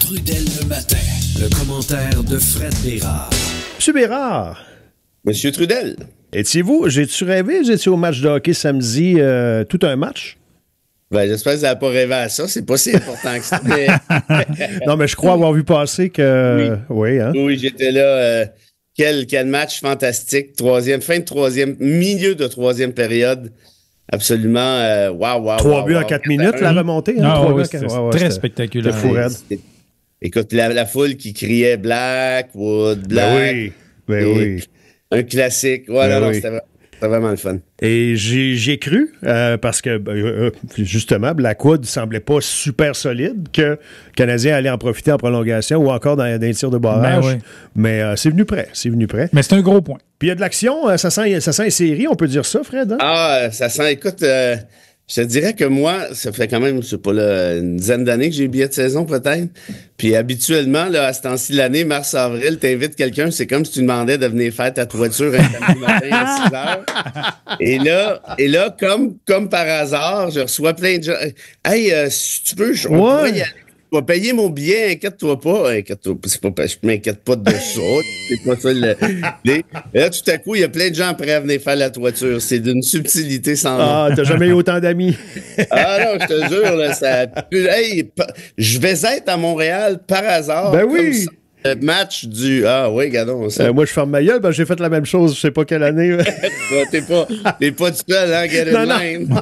Trudel le matin. Le commentaire de Fred Bérard. Monsieur Bérard. Monsieur Trudel. Étiez-vous, j'ai-tu rêvé? J'étais au match de hockey samedi, tout un match? Ben, j'espère que vous n'avez pas rêvé à ça. C'est pas si important que ça. Mais... non, mais je crois avoir vu passer que... Oui, hein? Oui, j'étais là. Quel match fantastique. Fin de troisième, milieu de troisième période. Absolument. Wow. 3 buts en 4 minutes, la remontée. Hein? C'était très spectaculaire. Écoute, la foule qui criait Blackwood, Black. Ben oui. Un classique. C'était vraiment le fun. Et j'ai cru, parce que, justement, Blackwood semblait pas super solide, que le Canadien allait en profiter en prolongation ou encore dans les tirs de barrage. Ben oui. Mais c'est venu prêt. Mais c'est un gros point. Puis il y a de l'action, ça sent une série, on peut dire ça, Fred? Hein? Ah, ça sent, écoute, je te dirais que moi, ça fait quand même, je sais pas, là, une dizaine d'années que j'ai billet de saison, peut-être. Puis habituellement, là, à ce temps-ci de l'année, mars-avril, t'invites quelqu'un, c'est comme si tu demandais de venir faire ta toiture un samedi matin à 6 heures. Et là, comme par hasard, je reçois plein de gens. Hey, si tu peux, on pourrait y aller. Je vais payer mon billet, inquiète-toi pas. C'est pas, je m'inquiète pas de ça. C'est pas ça. Et là, tout à coup, il y a plein de gens prêts à venir faire la toiture. C'est d'une subtilité sans nom. Ah, t'as jamais eu autant d'amis. Ah non, je te jure, là, hey, je vais être à Montréal par hasard. Ben oui. Le match du... Ah oui, gadon. Moi, je ferme ma gueule, j'ai fait la même chose, je sais pas quelle année. T'es pas tout seul, hein, get in line.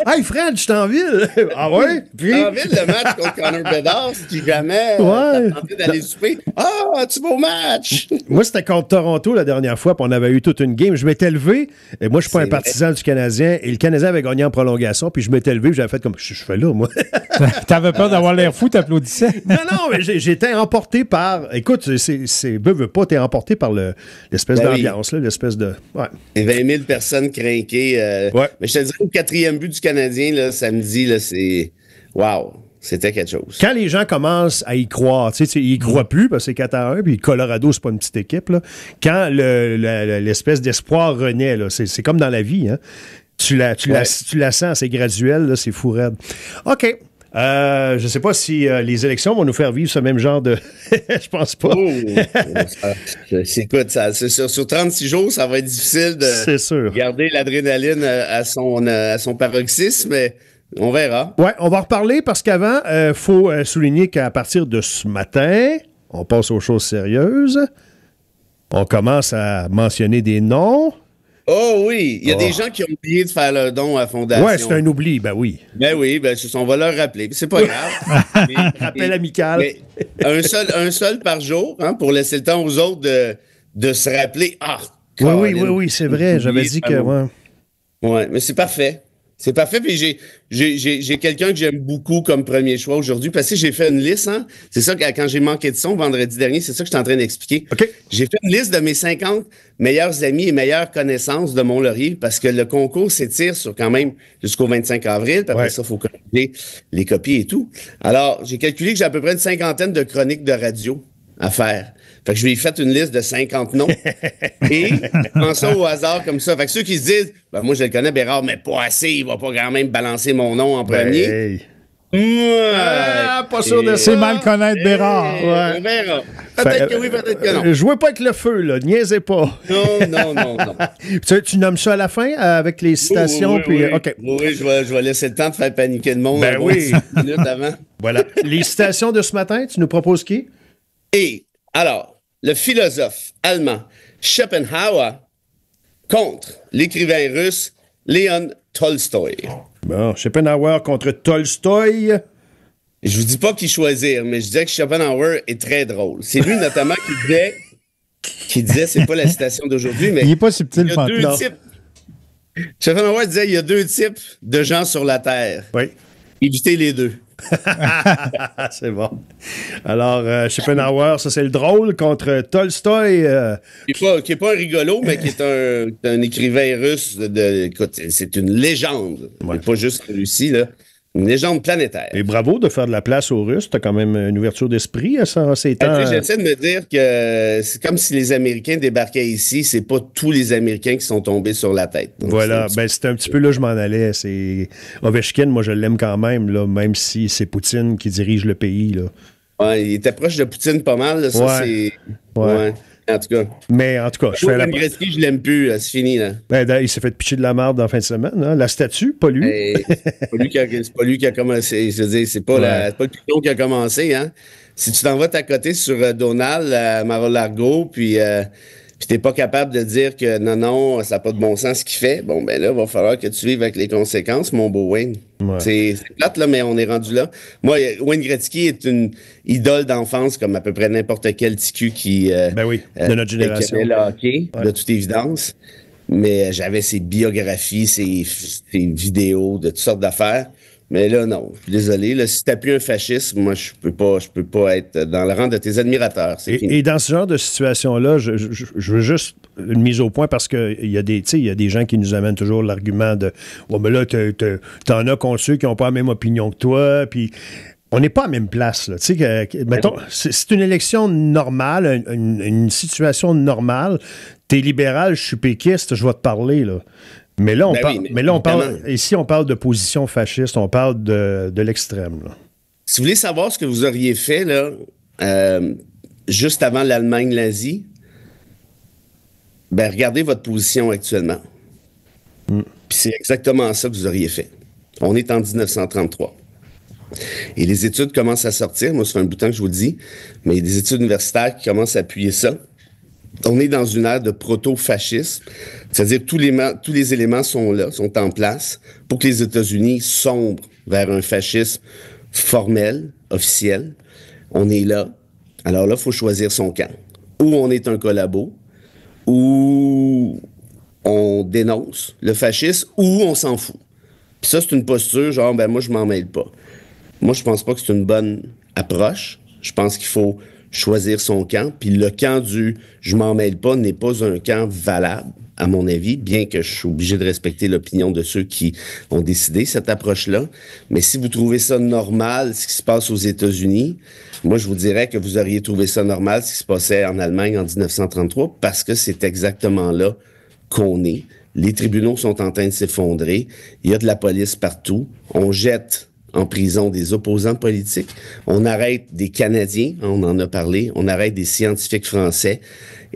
Hey, Fred, je suis en ville. Ah ouais? Puis... En ville, le match contre Connor Bedard, qui jamais t'as tenté d'aller souper. Ah, tu vas au match! Moi, c'était contre Toronto la dernière fois, puis on avait eu toute une game. Je m'étais levé, et moi, je suis pas un partisan du Canadien, et le Canadien avait gagné en prolongation, puis je m'étais levé, j'avais fait comme, je fais là, moi. T'avais peur d'avoir l'air fou, t'applaudissais? Non, mais j'étais emporté par... Écoute, veux pas, t'es emporté par l'espèce d'ambiance, là, l'espèce de... Ouais. Et 20 000 personnes crinquées. Mais je te dirais, le 4e but du Canadien, là, samedi, là, c'est... Wow! C'était quelque chose. Quand les gens commencent à y croire, tu sais, ils y croient plus parce que c'est 4-1, puis Colorado, c'est pas une petite équipe, là. Quand l'espèce d'espoir renaît, là, c'est comme dans la vie, hein. Tu la sens, c'est graduel, là, c'est fou raide. OK. Je sais pas si les élections vont nous faire vivre ce même genre de... Je pense pas. Écoute, sur 36 jours, ça va être difficile de garder l'adrénaline à son paroxysme, mais on verra. Ouais, on va reparler parce qu'avant, faut souligner qu'à partir de ce matin, on passe aux choses sérieuses. On commence à mentionner des noms. Oh oui, il y a des gens qui ont oublié de faire leur don à la Fondation. Ouais, c'est un oubli, ben oui. Ben oui, on va leur rappeler. C'est pas grave. Rappel amical. Mais un seul par jour, hein, pour laisser le temps aux autres de se rappeler. Ah, oui, c'est vrai. J'avais dit que... Ouais, mais c'est parfait. C'est parfait, puis j'ai quelqu'un que j'aime beaucoup comme premier choix aujourd'hui, parce que j'ai fait une liste, hein. C'est ça, quand j'ai manqué de son vendredi dernier, c'est ça que je suis en train d'expliquer. Okay. J'ai fait une liste de mes 50 meilleurs amis et meilleures connaissances de Mont-Laurier, parce que le concours s'étire sur quand même jusqu'au 25 avril, puis après ça, il faut corriger les copies et tout. Alors, j'ai calculé que j'ai à peu près une cinquantaine de chroniques de radio à faire. Fait que je lui ai fait une liste de 50 noms. Et je prends ça au hasard comme ça. Fait que ceux qui se disent, ben moi je le connais, Bérard, mais pas assez, il va pas quand même balancer mon nom en premier. Pas sûr de ça. C'est mal connaître Bérard. On verra. Peut-être que oui, peut-être que non. Jouez pas avec le feu, là. Niaisez pas. Non. Tu nommes ça à la fin avec les citations? Oui. OK. Oui, je vais laisser le temps de faire paniquer le monde. Ben oui. 10 minutes avant. Voilà. Les citations de ce matin, tu nous proposes qui? Et alors, le philosophe allemand Schopenhauer contre l'écrivain russe Léon Tolstoï. Bon, Schopenhauer contre Tolstoï. Je vous dis pas qui choisir, mais je disais que Schopenhauer est très drôle. C'est lui notamment qui disait, c'est pas la citation d'aujourd'hui, mais il est pas subtil, il y a deux types. Schopenhauer disait, il y a 2 types de gens sur la Terre. Oui. Évitez les 2. C'est bon. Alors, Schopenhauer, ça c'est le drôle contre Tolstoï. Qui est pas un rigolo, mais qui est un écrivain russe. Écoute, c'est une légende. Ouais. Pas juste Russie, là. Une légende planétaire. Et bravo de faire de la place aux Russes. T'as quand même une ouverture d'esprit à ces temps. J'essaie de me dire que c'est comme si les Américains débarquaient ici. C'est pas tous les Américains qui sont tombés sur la tête. Donc voilà. C'est un petit peu là je m'en allais. C'est Ovechkin, moi je l'aime quand même, là, même si c'est Poutine qui dirige le pays, là. Ouais, il était proche de Poutine pas mal, là, ça, c'est... Ouais. En tout cas. Mais en tout cas, je fais Wayne Gretzky, je l'aime plus, c'est fini, là. Ben, il s'est fait pitcher de la merde en fin de semaine, hein? La statue, pas lui. C'est pas lui qui a commencé. Je veux dire, c'est pas le piton qui a commencé, hein. Si tu t'en vas t'accoter sur Donald à Mar-a-Lago, puis t'es pas capable de dire que non, ça n'a pas de bon sens ce qu'il fait, bon, ben là, il va falloir que tu vives avec les conséquences, mon beau Wayne. Ouais. C'est plate, là, mais on est rendu là. Moi, Wayne Gretzky est une idole d'enfance, comme à peu près n'importe quel TQ qui... de notre génération. Qui aimait le hockey, de toute évidence. Mais j'avais ses biographies, ses vidéos de toutes sortes d'affaires. Mais là, non. Désolé. Là, si t'as plus un fasciste, moi, je peux pas être dans le rang de tes admirateurs. Et dans ce genre de situation-là, je veux juste une mise au point parce qu'il y a des gens qui nous amènent toujours l'argument de « Ouais, mais là, t'en as contre ceux qui n'ont pas la même opinion que toi. » Puis on n'est pas à la même place. Là. Mettons, c'est une élection normale, une situation normale. T'es libéral, je suis péquiste, je vais te parler, là. Mais là, on parle. Ici, on parle de position fasciste, on parle de l'extrême. Là. Si vous voulez savoir ce que vous auriez fait là, juste avant l'Allemagne nazie, ben regardez votre position actuellement. Puis c'est exactement ça que vous auriez fait. On est en 1933. Et les études commencent à sortir. Moi, ça fait un bout de temps que je vous le dis, mais il y a des études universitaires qui commencent à appuyer ça. On est dans une ère de proto-fascisme, c'est-à-dire tous les éléments sont là, sont en place pour que les États-Unis sombrent vers un fascisme formel, officiel. On est là. Alors là, il faut choisir son camp. Ou on est un collabo, ou on dénonce le fascisme, ou on s'en fout. Puis ça, c'est une posture genre, ben moi, je m'en mêle pas. Moi, je pense pas que c'est une bonne approche. Je pense qu'il faut choisir son camp. Puis le camp du « je m'en mêle pas » n'est pas un camp valable, à mon avis, bien que je suis obligé de respecter l'opinion de ceux qui ont décidé cette approche-là. Mais si vous trouvez ça normal, ce qui se passe aux États-Unis, moi, je vous dirais que vous auriez trouvé ça normal, ce qui se passait en Allemagne en 1933, parce que c'est exactement là qu'on est. Les tribunaux sont en train de s'effondrer. Il y a de la police partout. On jette en prison des opposants politiques. On arrête des Canadiens, on en a parlé, on arrête des scientifiques français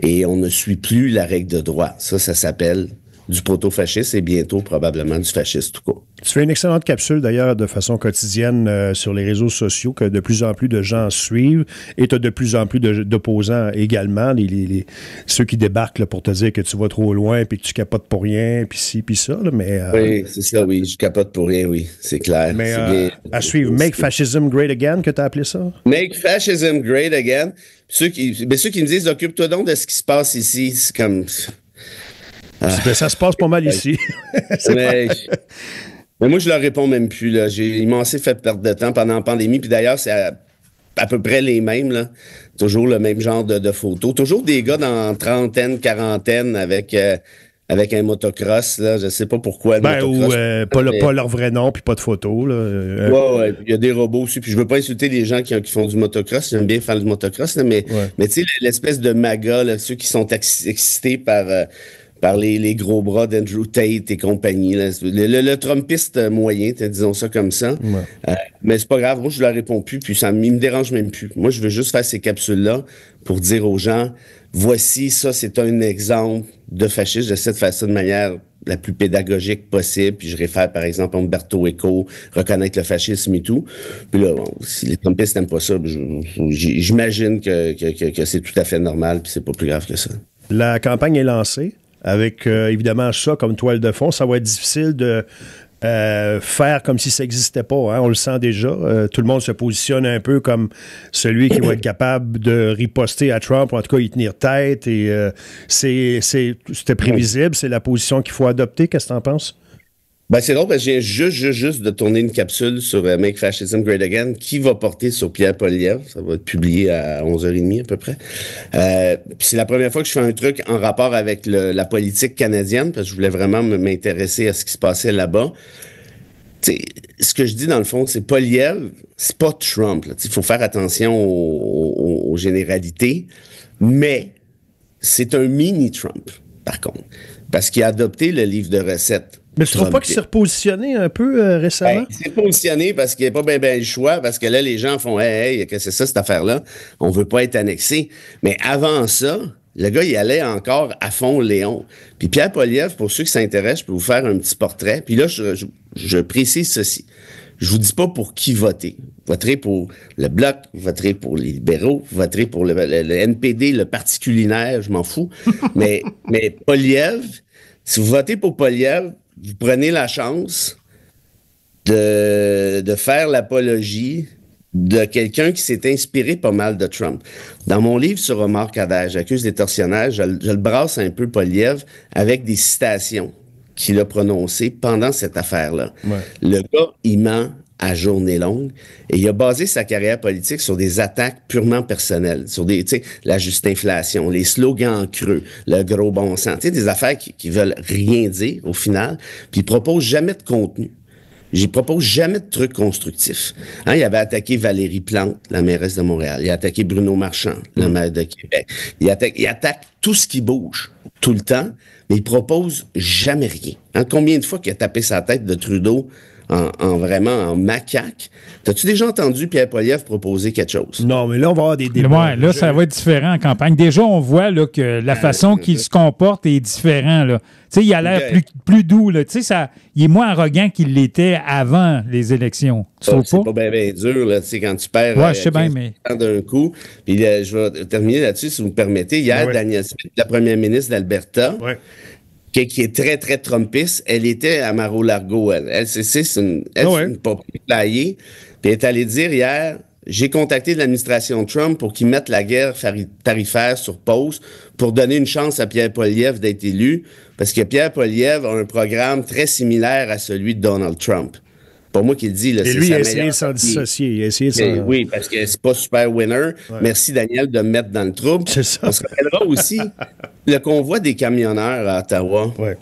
et on ne suit plus la règle de droit. Ça s'appelle du proto-fasciste et bientôt probablement du fasciste tout court. Tu fais une excellente capsule d'ailleurs de façon quotidienne sur les réseaux sociaux que de plus en plus de gens suivent et tu as de plus en plus d'opposants également, ceux qui débarquent là, pour te dire que tu vas trop loin puis que tu capotes pour rien puis ci puis ça. Là, mais, oui, c'est ça, oui, je capote pour rien, oui, c'est clair. Mais à suivre, Make Fascism Great Again, que tu as appelé ça? Make Fascism Great Again. Ceux qui me disent, occupe-toi donc de ce qui se passe ici, c'est comme... Ça se passe pas mal ici. Mais moi, je leur réponds même plus. Là. Ils m'ont assez fait perdre de temps pendant la pandémie. Puis d'ailleurs, c'est à peu près les mêmes. Là. Toujours le même genre de photos. Toujours des gars dans trentaine, quarantaine avec un motocross. Là. Je sais pas pourquoi. Ou pas leur vrai nom puis pas de photos. Ouais. Il y a des robots aussi. Puis je veux pas insulter les gens qui font du motocross. J'aime bien faire du motocross. Là, mais tu sais, l'espèce de MAGA, là, ceux qui sont excités par les gros bras d'Andrew Tate et compagnie. Là. Le Trumpiste moyen, disons ça comme ça. Ouais. Mais c'est pas grave, moi je leur réponds plus, puis il me dérange même plus. Moi je veux juste faire ces capsules-là pour dire aux gens, voici, ça c'est un exemple de fascisme. J'essaie de faire ça de manière la plus pédagogique possible, puis je réfère par exemple à Umberto Eco, reconnaître le fascisme et tout. Puis là, bon, si les Trumpistes n'aiment pas ça, j'imagine que c'est tout à fait normal, puis c'est pas plus grave que ça. La campagne est lancée. Avec, évidemment, ça comme toile de fond, ça va être difficile de faire comme si ça n'existait pas. Hein? On le sent déjà. Tout le monde se positionne un peu comme celui qui va être capable de riposter à Trump, ou en tout cas y tenir tête. Et c'était prévisible. C'est la position qu'il faut adopter. Qu'est-ce que tu en penses? Ben, c'est drôle parce que je viens juste de tourner une capsule sur Make Fascism Great Again qui va porter sur Pierre Poilievre. Ça va être publié à 11h30 à peu près. Puis c'est la première fois que je fais un truc en rapport avec la politique canadienne parce que je voulais vraiment m'intéresser à ce qui se passait là-bas. T'sais, ce que je dis dans le fond, c'est Poilievre, c'est pas Trump. Il faut faire attention aux généralités, mais c'est un mini-Trump, par contre. Parce qu'il a adopté le livre de recettes Mais tu trouves pas qu'il s'est repositionné un peu récemment? Ben, il s'est positionné parce qu'il n'y a pas bien le choix, parce que là, les gens font « Hey, que c'est ça, cette affaire-là? On veut pas être annexé. » Mais avant ça, le gars, il allait encore à fond Léon. Puis Pierre Poilievre, pour ceux qui s'intéressent, je peux vous faire un petit portrait. Puis là, je précise ceci. Je vous dis pas pour qui voter. Vous voterez pour le Bloc, vous voterez pour les libéraux, vous voterez pour le NPD, le Parti culinaire, je m'en fous. mais Poilievre, si vous votez pour Poilievre, vous prenez la chance de faire l'apologie de quelqu'un qui s'est inspiré pas mal de Trump. Dans mon livre sur Omar Khadr, j'accuse les tortionnaires, je le brasse un peu Poilievre avec des citations qu'il a prononcées pendant cette affaire-là. Ouais. Le gars, il ment à journée longue et il a basé sa carrière politique sur des attaques purement personnelles, sur la juste inflation, les slogans creux, le gros bon sens, des affaires qui veulent rien dire au final, puis il propose jamais de contenu. J'y propose jamais de trucs constructifs. Hein, il avait attaqué Valérie Plante, la mairesse de Montréal. Il a attaqué Bruno Marchand, le maire de Québec. Il attaque tout ce qui bouge, tout le temps, mais il propose jamais rien. Hein, combien de fois qu'il a tapé sa tête de Trudeau en macaque? T'as-tu déjà entendu Pierre Poilievre proposer quelque chose? Non, mais là, on va avoir des débats. Ouais, là, ça va être différent en campagne. Déjà, on voit là, que la façon qu'il se comporte est différente. Là. Tu sais, il a l'air plus doux. Là. Tu sais, il est moins arrogant qu'il l'était avant les élections. Tu trouves pas? C'est pas bien dur, là, tu sais, quand tu perds je sais bien, mais d'un coup. Puis je vais terminer là-dessus, si vous me permettez. Hier, Danielle Smith, la première ministre d'Alberta, qui est très, très trumpiste, elle était à Mar-a-Lago. C'est une populaire. Puis elle est allée dire hier, j'ai contacté l'administration Trump pour qu'ils mettent la guerre tarifaire sur pause pour donner une chance à Pierre Poilievre d'être élu, parce que Pierre Poilievre a un programme très similaire à celui de Donald Trump. Pas moi qui le dis. Là, et lui, il a essayé de s'en dissocier. Il a essayé de s'en... Oui, parce que c'est pas super winner. Ouais. Merci, Daniel, de me mettre dans le trouble. C'est ça. On se rappellera aussi le convoi des camionneurs à Ottawa. Ouais.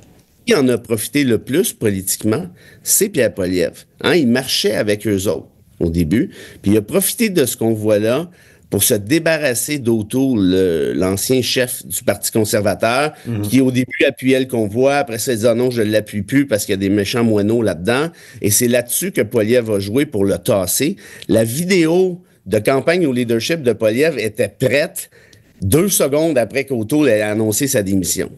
Qui en a profité le plus politiquement, c'est Pierre Poilievre. Hein, il marchait avec eux autres au début, puis il a profité de ce convoi-là pour se débarrasser d'Auto, l'ancien chef du Parti conservateur, qui au début appuyait le convoi, après ça il dit « non, je ne l'appuie plus parce qu'il y a des méchants moineaux là-dedans », et c'est là-dessus que Poilievre a joué pour le tasser. La vidéo de campagne au leadership de Poilievre était prête 2 secondes après qu'Auto ait annoncé sa démission.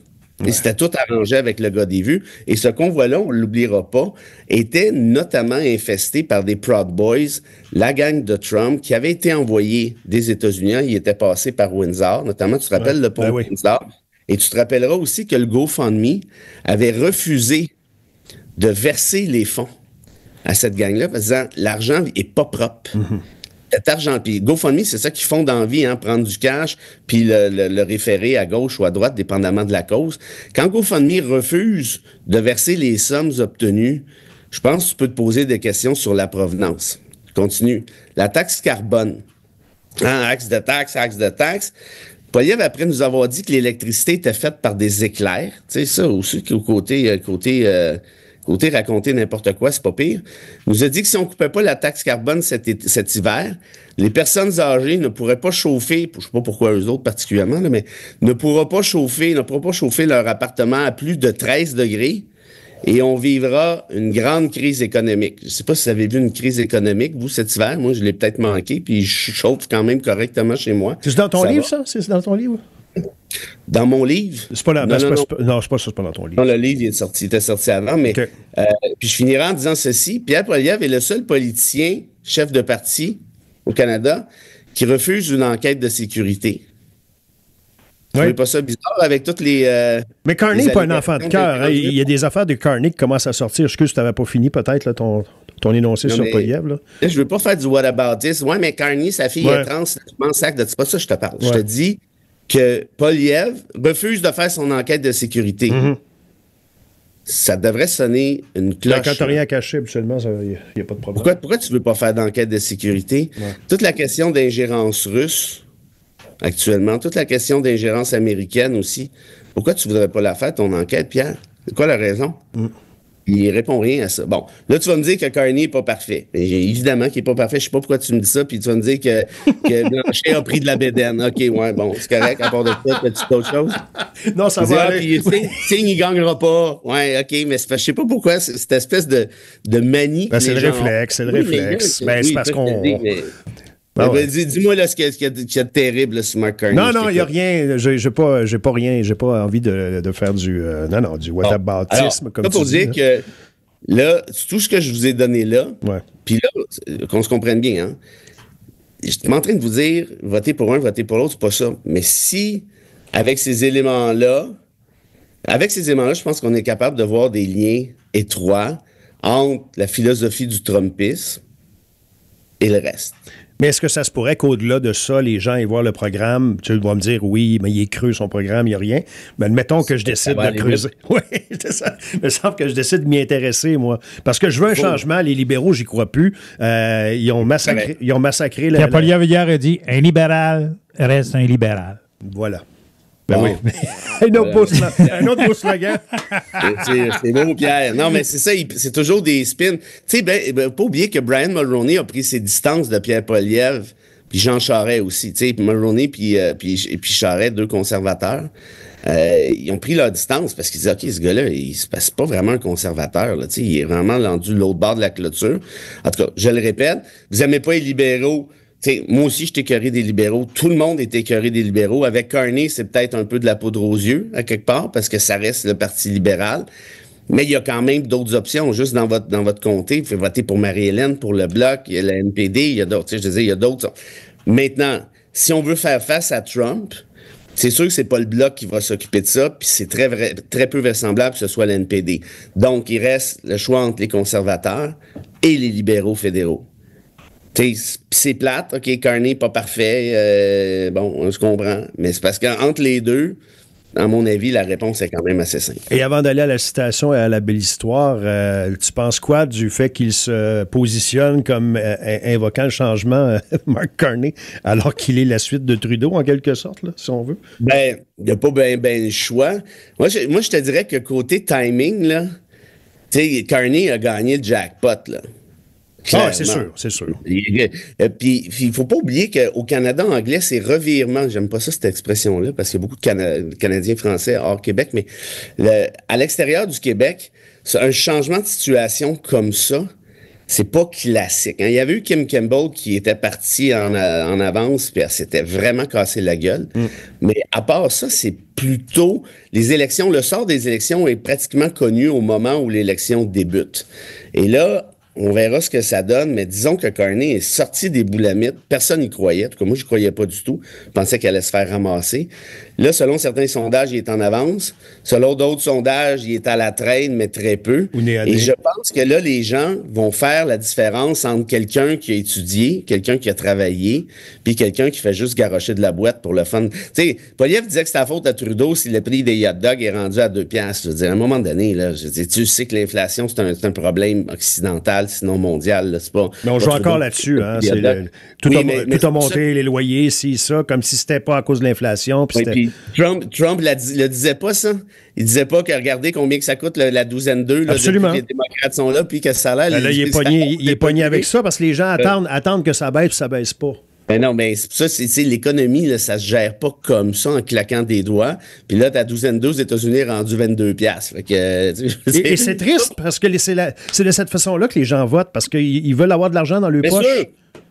Et c'était tout arrangé avec le gars des vues. Et ce convoi-là, on ne l'oubliera pas, était notamment infesté par des Proud Boys, la gang de Trump, qui avait été envoyé des États-Unis. Il était passé par Windsor, notamment, tu te rappelles le pont de Windsor. Et tu te rappelleras aussi que le GoFundMe avait refusé de verser les fonds à cette gang-là, en disant l'argent est pas propre. Cet argent, puis GoFundMe, c'est ça qu'ils font dans la vie, hein, prendre du cash, puis le référer à gauche ou à droite, dépendamment de la cause. Quand GoFundMe refuse de verser les sommes obtenues, je pense que tu peux te poser des questions sur la provenance. Je continue. La taxe carbone. Axe de taxe. Poilievre, après nous avoir dit que l'électricité était faite par des éclairs, tu sais, ça aussi, côté raconter n'importe quoi, c'est pas pire. Il nous a dit que si on coupait pas la taxe carbone cet hiver, les personnes âgées ne pourraient pas chauffer, je sais pas pourquoi eux autres particulièrement, là, mais ne pourront pas chauffer leur appartement à plus de 13 degrés et on vivra une grande crise économique. Je sais pas si vous avez vu une crise économique, vous, cet hiver. Moi, je l'ai peut-être manqué, puis je chauffe quand même correctement chez moi. C'est dans ton livre, ça? C'est dans ton livre? Dans mon livre? C'est pas là. Non, c'est pas ça, c'est pas dans ton livre. Non, le livre, il était sorti avant, mais puis je finirai en disant ceci. Pierre Poilievre est le seul politicien, chef de parti au Canada, qui refuse une enquête de sécurité. Vous trouvez pas ça bizarre avec toutes les... mais Carney n'est pas un enfant de cœur. Hein. Il y a des affaires de Carney qui commencent à sortir. Excuse, tu n'avais pas fini peut-être là, ton énoncé sur Poilievre. Là, je veux pas faire du whataboutisme. Ouais, mais Carney, sa fille est trans. Tu penses que c'est pas ça que je te parle. Je te dis que Poilievre refuse de faire son enquête de sécurité. Ça devrait sonner une cloche. Quand tu n'as rien à cacher, habituellement, il n'y a pas de problème. Pourquoi tu ne veux pas faire d'enquête de sécurité? Toute la question d'ingérence russe, actuellement, toute la question d'ingérence américaine aussi, pourquoi tu ne voudrais pas la faire, ton enquête, Pierre? C'est quoi la raison? Il répond rien à ça. Bon, là, tu vas me dire que Carney n'est pas parfait. Évidemment qu'il n'est pas parfait. Je sais pas pourquoi tu me dis ça. Puis tu vas me dire que Blanchet a pris de la bédaine. OK, ouais, bon, c'est correct. À part de ça, as-tu autre chose? Non, ça va aller. Puis, Signe, il gagnera pas. Ouais, OK, mais je sais pas pourquoi cette espèce de manie. Ben, c'est le réflexe, c'est le réflexe. Ben, c'est parce qu'on... Ah ouais. Dis-moi là, ce qu'il y a de terrible là, sur Mark Carney. Non, il n'y a rien. J'ai pas envie de faire du whataboutisme, comme tu dis. Pour dire que là, tout ce que je vous ai donné là, puis là, qu'on se comprenne bien, hein, je suis en train de vous dire, votez pour un, votez pour l'autre, c'est pas ça. Mais si, avec ces éléments-là, je pense qu'on est capable de voir des liens étroits entre la philosophie du Trumpisme et le reste. Mais est-ce que ça se pourrait qu'au-delà de ça, les gens aient voir le programme, tu vas me dire, oui, mais il est creux son programme, il n'y a rien. Mais admettons que je décide de creuser. Oui, c'est ça. Il me semble que je décide de m'y intéresser, moi. Parce que je veux un changement. Les libéraux, j'y crois plus. Ils ont massacré la... Poilievre hier a dit, un libéral reste un libéral. Voilà. Ben oui. un autre beau slogan. C'est beau, Pierre. Non, mais c'est ça, c'est toujours des spins. Tu sais, pas oublier que Brian Mulroney a pris ses distances de Pierre Poilievre, puis Jean Charest aussi. Tu sais, Mulroney puis Charest, deux conservateurs, ils ont pris leur distance parce qu'ils disaient, OK, ce gars-là, c'est pas vraiment un conservateur. Là, tu sais, il est vraiment rendu de l'autre bord de la clôture. En tout cas, je le répète, vous aimez pas les libéraux. T'sais, moi aussi, je suis écœuré des libéraux. Tout le monde est écœuré des libéraux. Avec Carney, c'est peut-être un peu de la poudre aux yeux, à quelque part, parce que ça reste le Parti libéral. Mais il y a quand même d'autres options. Juste dans votre comté, vous pouvez voter pour Marie-Hélène, pour le Bloc, il y a la NPD, il y a d'autres. Je disais, il y a d'autres. Maintenant, si on veut faire face à Trump, c'est sûr que c'est pas le Bloc qui va s'occuper de ça, puis c'est très peu vraisemblable que ce soit la NPD. Donc, il reste le choix entre les conservateurs et les libéraux fédéraux. C'est plate, OK, Carney, pas parfait, bon, on se comprend, mais c'est parce qu'entre les deux, à mon avis, la réponse est quand même assez simple. Et avant d'aller à la citation et à la belle histoire, tu penses quoi du fait qu'il se positionne comme invoquant le changement, Mark Carney, alors qu'il est la suite de Trudeau, en quelque sorte, là, si on veut? Ben, il n'y a pas ben le choix. Moi, je te dirais que côté timing, là, tu sais, Carney a gagné le jackpot, là. Ah, c'est sûr. Puis, il faut pas oublier qu'au Canada anglais, c'est revirement. J'aime pas ça, cette expression-là, parce qu'il y a beaucoup de Canadiens français hors Québec, mais à l'extérieur du Québec, un changement de situation comme ça, c'est pas classique. Hein. Il y avait eu Kim Campbell qui était partie en avance, puis elle s'était vraiment cassé la gueule. Mais à part ça, c'est plutôt les élections. Le sort des élections est pratiquement connu au moment où l'élection débute. Et là, on verra ce que ça donne, mais disons que Carney est sorti des boulamites. Personne n'y croyait. En tout cas, moi, je ne croyais pas du tout. Je pensais qu'elle allait se faire ramasser. Là, selon certains sondages, il est en avance. Selon d'autres sondages, il est à la traîne, mais très peu. Et je pense que là, les gens vont faire la différence entre quelqu'un qui a étudié, quelqu'un qui a travaillé, puis quelqu'un qui fait juste garrocher de la boîte pour le fun. Tu sais, Poilievre disait que c'était la faute à Trudeau si le prix des hot dogs est rendu à 2 piastres. Je veux dire, à un moment donné, là, je veux dire, tu sais que l'inflation, c'est un problème occidental, sinon mondial. Là, c'est pas, mais on joue encore là-dessus. Hein, tout a monté, les loyers, ça, comme si c'était pas à cause de l'inflation. Puis Trump le disait pas, ça. Il disait pas que regardez combien que ça coûte la douzaine d'eux, là, depuis que les démocrates sont là, puis que ça a l'air... Là, il est pogné avec ça parce que les gens attendent que ça baisse, puis ça baisse pas. Ben non, mais ça, c'est l'économie, là, ça se gère pas comme ça en claquant des doigts. Puis là, ta douzaine d'eux aux États-Unis est rendue 22 piastres. Et c'est triste parce que c'est de cette façon-là que les gens votent, parce qu'ils veulent avoir de l'argent dans leur poche.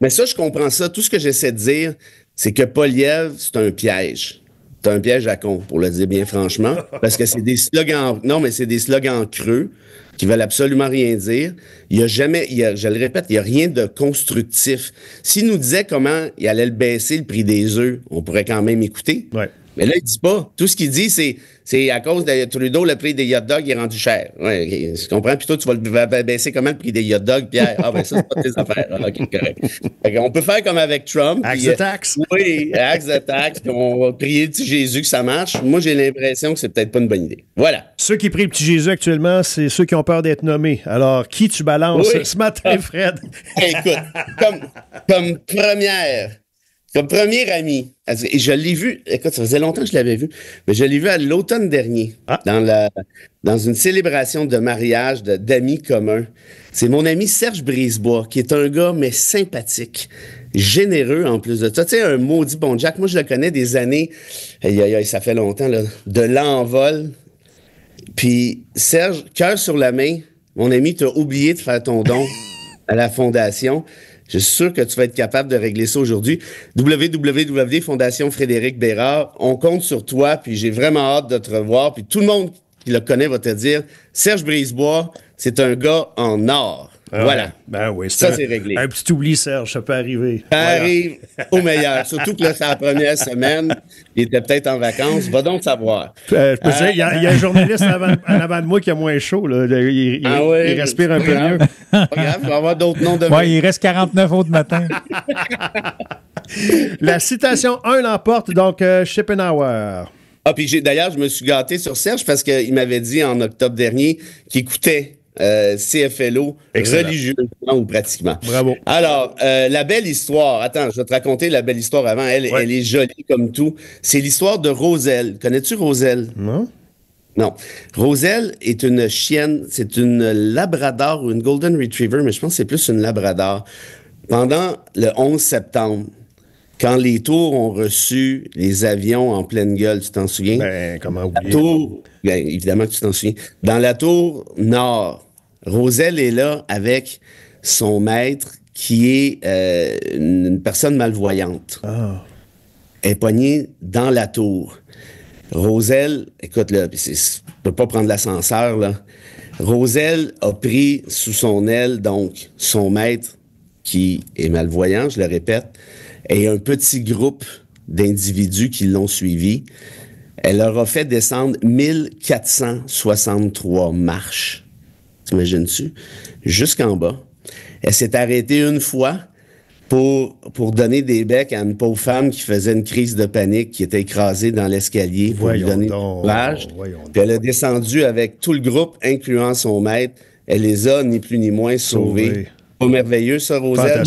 Mais ça, je comprends ça. Tout ce que j'essaie de dire, c'est que Poilievre, c'est un piège. C'est un piège à con, pour le dire bien franchement, parce que c'est des slogans... Non, mais c'est des slogans creux qui veulent absolument rien dire. Il y a jamais... je le répète, il n'y a rien de constructif. S'il nous disait comment il allait le baisser, le prix des œufs, on pourrait quand même écouter. Ouais. Mais là, il dit pas. Tout ce qu'il dit, c'est à cause de Trudeau, le prix des hot dogs est rendu cher. Ouais, okay, je comprends. Puis toi, tu vas baisser comment le prix des hot dogs, Pierre? Ah, ben ça, c'est pas tes affaires. Ah, OK, correct. On peut faire comme avec Trump. Axe de taxe. Oui, axe de taxe. Puis on va prier le petit Jésus que ça marche. Moi, j'ai l'impression que c'est peut-être pas une bonne idée. Voilà. Ceux qui prient le petit Jésus actuellement, c'est ceux qui ont peur d'être nommés. Alors, qui tu balances ce matin, Fred? Écoute, comme première... comme premier ami. Et je l'ai vu, écoute, ça faisait longtemps que je l'avais vu, mais je l'ai vu à l'automne dernier, dans une célébration de mariage d'amis communs. C'est mon ami Serge Brisebois, qui est un gars, mais sympathique, généreux en plus de ça. Tu sais, un maudit bon Jack. Moi, je le connais des années, ça fait longtemps, là, de l'envol. Puis Serge, cœur sur la main, mon ami, t'as oublié de faire ton don à la Fondation. Je suis sûr que tu vas être capable de régler ça aujourd'hui. www.Fondation Frédéric Bérard. On compte sur toi, puis j'ai vraiment hâte de te revoir. Puis tout le monde qui le connaît va te dire, Serge Brisebois, c'est un gars en or. Voilà. Ben oui, ça, c'est réglé. Un petit oubli, Serge, ça peut arriver. Ça arrive au meilleur. Surtout que là, c'est la première semaine. Il était peut-être en vacances. Va donc savoir. Je peux dire, il y a un journaliste en avant de moi qui a moins chaud. Là. Il respire un peu mieux. Pas grave, il va y avoir d'autres noms de il reste 49 autres matins. La citation 1 l'emporte, donc Schopenhauer. Ah, puis d'ailleurs, je me suis gâté sur Serge parce qu'il m'avait dit en octobre dernier qu'il écoutait CFLO religieusement ou pratiquement. Bravo. Alors, la belle histoire. Attends, je vais te raconter la belle histoire avant. Elle est jolie comme tout. C'est l'histoire de Roselle. Connais-tu Roselle? Non. Non. Roselle est une chienne. C'est une Labrador ou une Golden Retriever, mais je pense que c'est plus une Labrador. Pendant le 11 septembre, quand les tours ont reçu les avions en pleine gueule, tu t'en souviens? Ben, comment oublier? La tour, bien, évidemment que tu t'en souviens. Dans la tour nord, Roselle est là avec son maître qui est une personne malvoyante. Ah. Elle est poignée dans la tour. Roselle, écoute, là, je peux pas prendre l'ascenseur, là. Roselle a pris sous son aile, donc, son maître qui est malvoyant, je le répète, et un petit groupe d'individus qui l'ont suivi. Elle leur a fait descendre 1463 marches. T'imagines-tu? Jusqu'en bas. Elle s'est arrêtée une fois pour donner des becs à une pauvre femme qui faisait une crise de panique, qui était écrasée dans l'escalier pour lui donner du courage. Puis elle a descendu avec tout le groupe, incluant son maître. Elle les a, ni plus ni moins, sauvés. Pas merveilleux, ça, Roselle?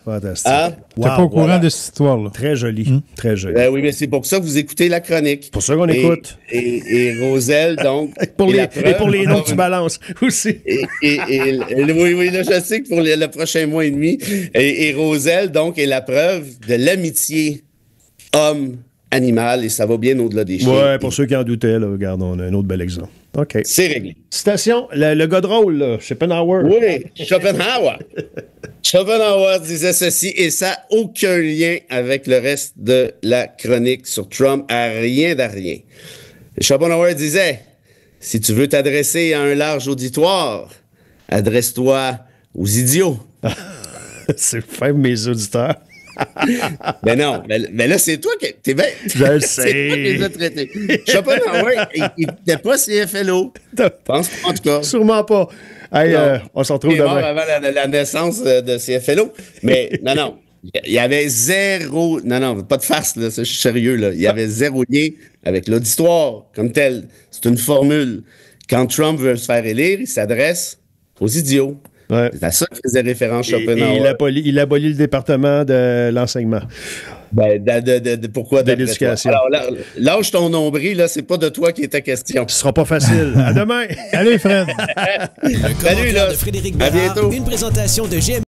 Fantastique. Ah? T'es pas au courant de cette histoire-là. Très joli. Très joli. Oui, mais c'est pour ça que vous écoutez la chronique. Pour ça qu'on écoute. Et Roselle, donc... pour les noms que tu balances aussi. Oui, là, je sais que pour le prochain mois et demi. Et Roselle, donc, est la preuve de l'amitié homme-animal, et ça va bien au-delà des chiens. Ouais, pour ceux qui en doutaient, là, regarde, on a un autre bel exemple. OK. C'est réglé. Citation, le gars drôle, là, Schopenhauer. Oui, Schopenhauer. Schopenhauer disait ceci, et ça n'a aucun lien avec le reste de la chronique sur Trump, à rien d'à rien. Schopenhauer disait, si tu veux t'adresser à un large auditoire, adresse-toi aux idiots. C'est fin, mes auditeurs. Mais non, mais là, c'est toi qui... T'es bien... Je le sais. C'est toi qui les as traités. Schopenhauer, il n'était pas CFLO. Je pense pas, en tout cas. Sûrement pas. Hey, on s'en retrouve demain. Il est mort avant la naissance de CFLO. Mais non. Il y avait zéro... Non, pas de farce, là. Ça, je suis sérieux, là. Il y avait zéro lien avec l'auditoire comme tel. C'est une formule. Quand Trump veut se faire élire, il s'adresse aux idiots. Ouais. C'est à ça qu'il faisait référence Schopenhauer. Et il abolit le département de l'enseignement. Ben, pourquoi? De l'éducation. Alors, lâche ton nombril, là, c'est pas de toi qui est ta question. Ce sera pas facile. À demain. Allez, Fred. Un Salut, là. de Frédéric À Bérard, bientôt. une présentation de GM.